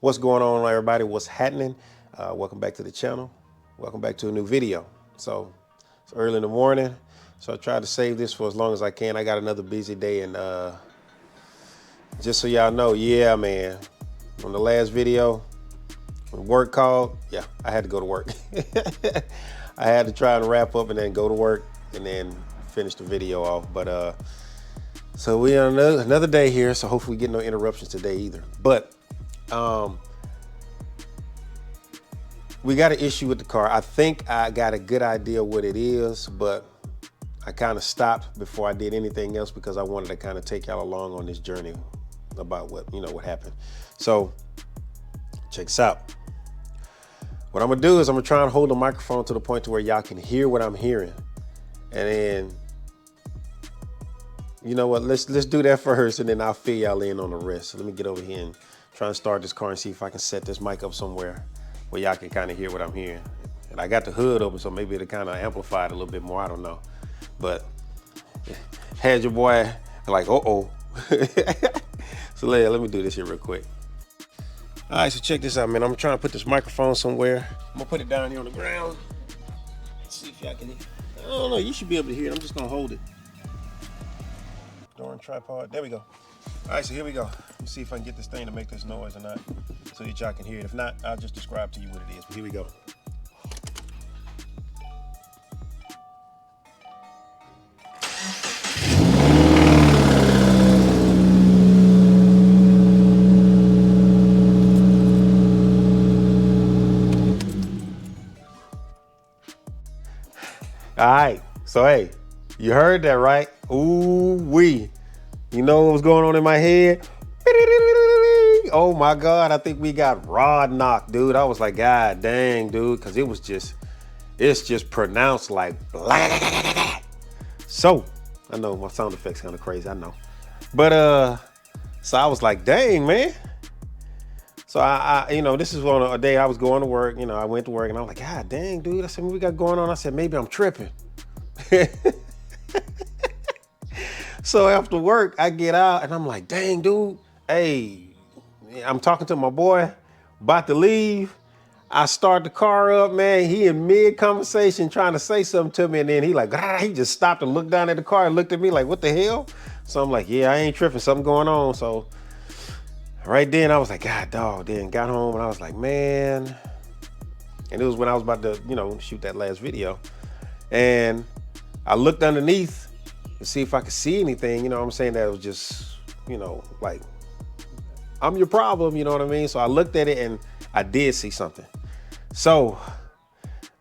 What's going on, everybody? What's happening? Welcome back to the channel. Welcome back to a new video. So it's early in the morning, so I tried to save this for as long as I can. I got another busy day, and just so y'all know, yeah, man, on the last video, when work called, yeah, I had to go to work. I had to try and wrap up and then go to work and then finish the video off. But so we on another day here, so hopefully we get no interruptions today either. But we got an issue with the car. I think I got a good idea what it is, but I kind of stopped before I did anything else because I wanted to kind of take y'all along on this journey about what happened. So check this out. What I'm gonna do is I'm gonna try and hold the microphone to the point to where y'all can hear what I'm hearing. And then, you know what, let's do that first, and then I'll fill y'all in on the rest. So let me get over here and try and start this car and see if I can set this mic up somewhere where y'all can kind of hear what I'm hearing. And I got the hood open, so maybe it'll kind of amplify it a little bit more, I don't know. But had your boy like, uh-oh. So let me do this here real quick. All right, so check this out, man. I'm trying to put this microphone somewhere. I'm gonna put it down here on the ground. Let's see if y'all can hear. I don't know, you should be able to hear it. I'm just gonna hold it. Darn tripod, there we go. All right, so here we go. Let's see if I can get this thing to make this noise or not, so that y'all can hear it. If not, I'll just describe to you what it is, but here we go. All right, so hey, you heard that, right? Ooh wee. You know what was going on in my head? Oh my God, I think we got rod knocked, dude. I was like, God dang, dude, because it's just pronounced like blah. So, I know my sound effects kind of crazy, I know. But so I was like, dang, man. So I this is on a day I was going to work, I went to work and I was like, God dang, dude. I said, what we got going on? I said, maybe I'm tripping. So after work, I get out and I'm like, dang, dude, hey, I'm talking to my boy, about to leave. I start the car up, man. He in mid-conversation trying to say something to me, and then he just stopped and looked down at the car and looked at me like, what the hell? So I'm like, yeah, I ain't tripping, something going on. So right then I was like, God dog, then got home and I was like, man. And it was when I was about to, shoot that last video. And I looked underneath to see if I could see anything, you know what I'm saying? That was just, like, I'm your problem, you know what I mean? So I looked at it and I did see something. So,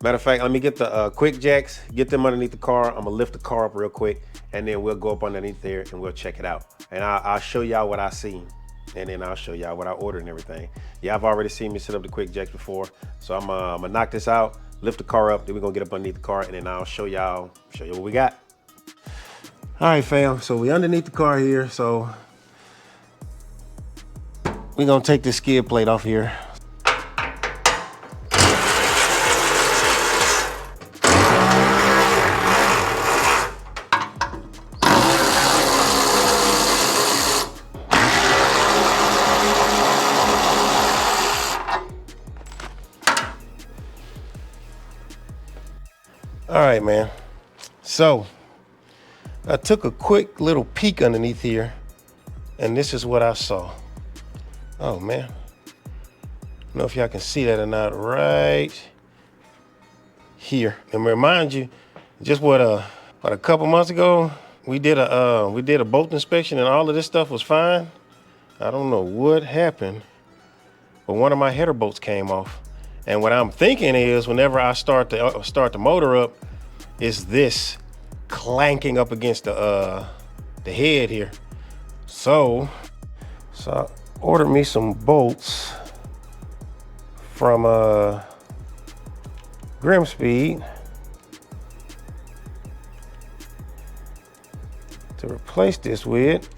matter of fact, let me get the quick jacks, get them underneath the car. I'm gonna lift the car up real quick and then we'll go up underneath there and we'll check it out. And I'll show y'all what I seen. And then I'll show y'all what I ordered and everything. Yeah, I've already seen me set up the quick jacks before. So I'm gonna knock this out, lift the car up, then we're gonna get up underneath the car and then I'll show you what we got. All right, fam, so we underneath the car here. So we're gonna take this skid plate off here. All right, man. So I took a quick little peek underneath here and this is what I saw. Oh man. I don't know if y'all can see that or not right here. And remind you, just about a couple months ago, we did a bolt inspection and all of this stuff was fine. I don't know what happened, but one of my header bolts came off. And what I'm thinking is whenever I start the motor up, is this clanking up against the head here. So I ordered me some bolts from Grimspeed to replace this with.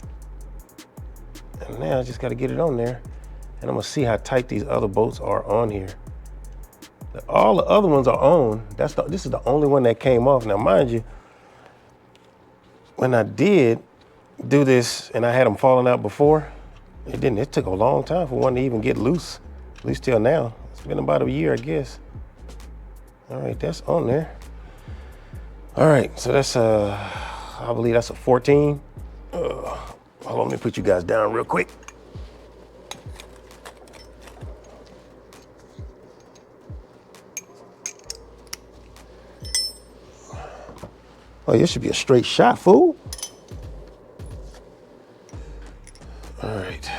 And now I just got to get it on there. And I'm gonna see how tight these other bolts are on here. All the other ones are on. This is the only one that came off. Now, mind you, when I did do this and I had them falling out before, it took a long time for one to even get loose. least till now. It's been about a year, I guess. All right, that's on there. All right, so that's I believe that's a 14. Hold on, let me put you guys down real quick. Oh, this should be a straight shot, fool. All right.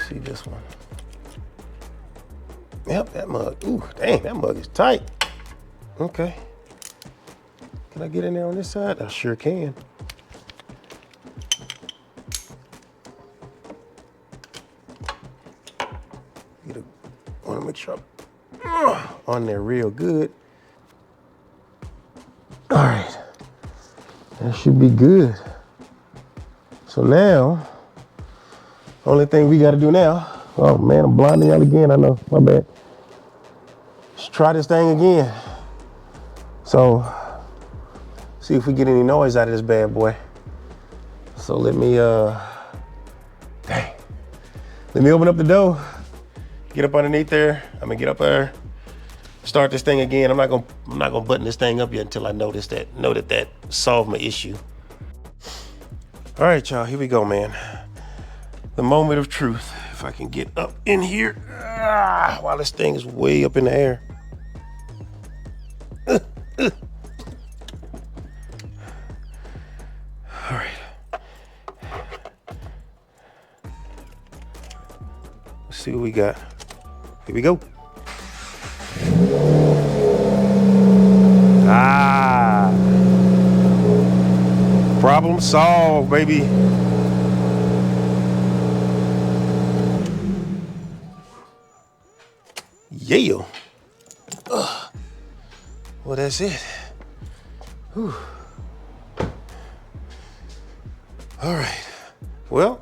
See this one. Yep, that mug. Ooh, dang, that mug is tight. Okay. Can I get in there on this side? I sure can. Want to make sure I'm on there real good. All right, that should be good. So now, only thing we got to do now, oh man, I'm blinding y'all again, I know, my bad. Let's try this thing again. So, see if we get any noise out of this bad boy. So let me, let me open up the door, get up underneath there. I'm gonna get up there, start this thing again. I'm not gonna button this thing up yet until I know that solved my issue. All right, y'all, here we go, man. The moment of truth. If I can get up in here, while this thing is way up in the air. All right. Let's see what we got. Here we go. Problem solved, baby. Yeah. Well, that's it. Whew. All right. Well,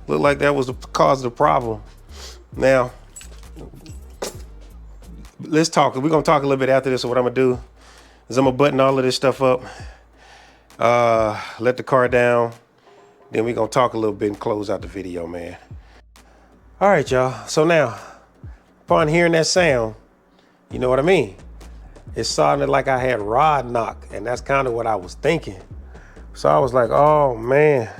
looked like that was the cause of the problem. Now, let's talk. We're gonna talk a little bit after this. So what I'm gonna do is I'm gonna button all of this stuff up, let the car down, then we're gonna talk a little bit and close out the video, man. All right, y'all. So now, upon hearing that sound, you know what I mean? It sounded like I had rod knock, and that's kind of what I was thinking. So I was like, oh man.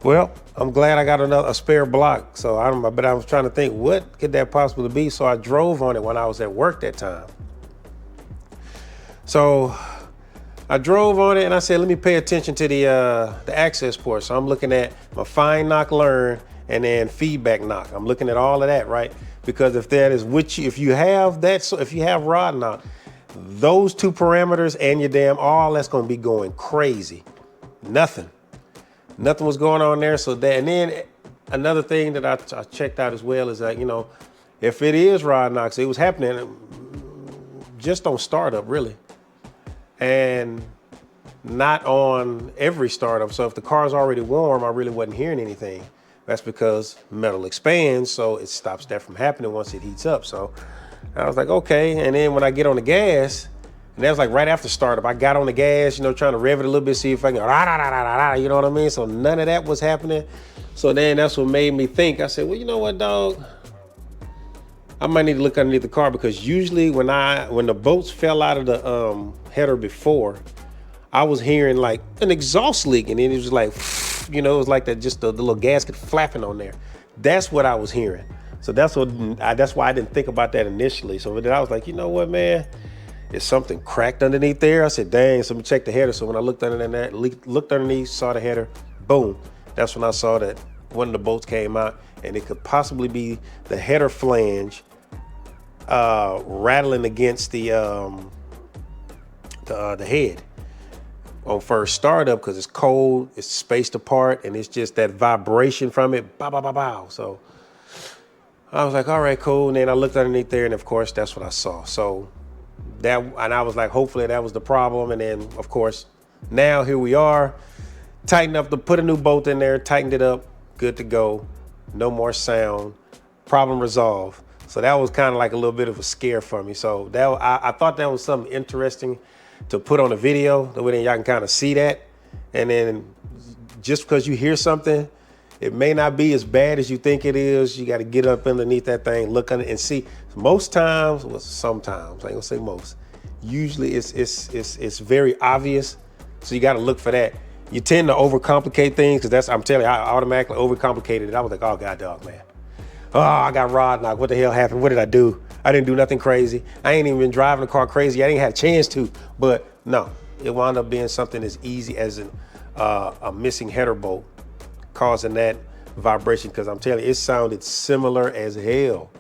Well, I'm glad I got a spare block. So but I was trying to think, what could that possibly be? So I drove on it when I was at work that time. So I drove on it and I said, let me pay attention to the access port. So I'm looking at my find, knock, learn, and then feedback knock. I'm looking at all of that, right? Because if that is if you have that, so if you have rod knock, those two parameters and your damn all, that's gonna be going crazy. Nothing was going on there. So that, and then another thing that I checked out as well is that, you know, if it is rod knocks, it was happening just on startup really. And not on every startup. So if the car's already warm, I really wasn't hearing anything. That's because metal expands, so it stops that from happening once it heats up. So I was like, okay. And then when I get on the gas, and that was like right after startup, I got on the gas, you know, trying to rev it a little bit, see if I can, you know what I mean? So none of that was happening. So then that's what made me think. I said, well, you know what, dog? I might need to look underneath the car, because usually when the bolts fell out of the header before, I was hearing like an exhaust leak, and then it was like, you know, it was like that, just the little gasket flapping on there. That's what I was hearing. So that's why I didn't think about that initially. So then I was like, you know what, man? Is something cracked underneath there? I said, dang, so let me check the header. So when I looked underneath, saw the header, boom. That's when I saw that one of the bolts came out, and it could possibly be the header flange rattling against the head on first startup, because it's cold, it's spaced apart, and it's just that vibration from it, bow, bow, bow, bow. So I was like, all right, cool. And then I looked underneath there, and of course, that's what I saw. So and I was like, hopefully that was the problem. And then, of course, now here we are. Tighten up put a new bolt in there, tightened it up, good to go. No more sound, problem resolved. So that was kind of like a little bit of a scare for me. So that I thought that was something interesting to put on a video, that way then y'all can kind of see that. And then just because you hear something, it may not be as bad as you think it is. You got to get up underneath that thing, look under and see. Most times, well, sometimes, I ain't gonna say most, usually it's very obvious. So you got to look for that. You tend to overcomplicate things, because I'm telling you, I automatically overcomplicated it. I was like, oh God, dog, man. Oh, I got rod knocked. What the hell happened? What did I do? I didn't do nothing crazy. I ain't even been driving the car crazy. I didn't have a chance to. But no, it wound up being something as easy as a missing header bolt causing that vibration, because I'm telling you, it sounded similar as hell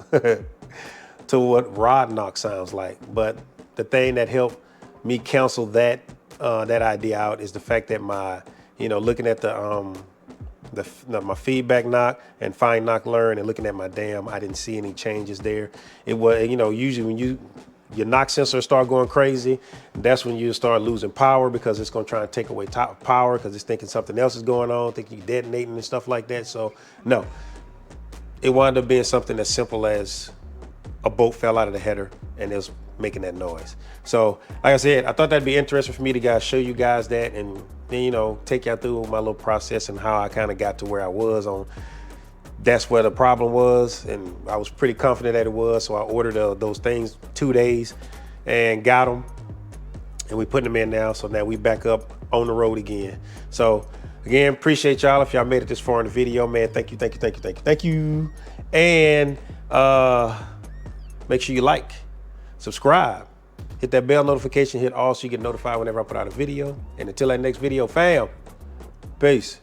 to what rod knock sounds like. But the thing that helped me cancel that idea out is the fact that my, looking at my feedback knock and find knock learn and looking at my dam, I didn't see any changes there. It was, usually when your knock sensor start going crazy, that's when you start losing power, because it's going to try and take away top power, because it's thinking something else is going on, thinking you're detonating and stuff like that. So no, it wound up being something as simple as a bolt fell out of the header and it was making that noise. So like I said, I thought that'd be interesting for me to show you guys that, and then take y'all through my little process and how I kind of got to where I was on. That's where the problem was, and I was pretty confident that it was. So I ordered those things 2 days and got them, and we putting them in now. So now we back up on the road again. So again, appreciate y'all. If y'all made it this far in the video, man, thank you. And make sure you like, subscribe, hit that bell notification, hit all so you get notified whenever I put out a video. And until that next video, fam, peace.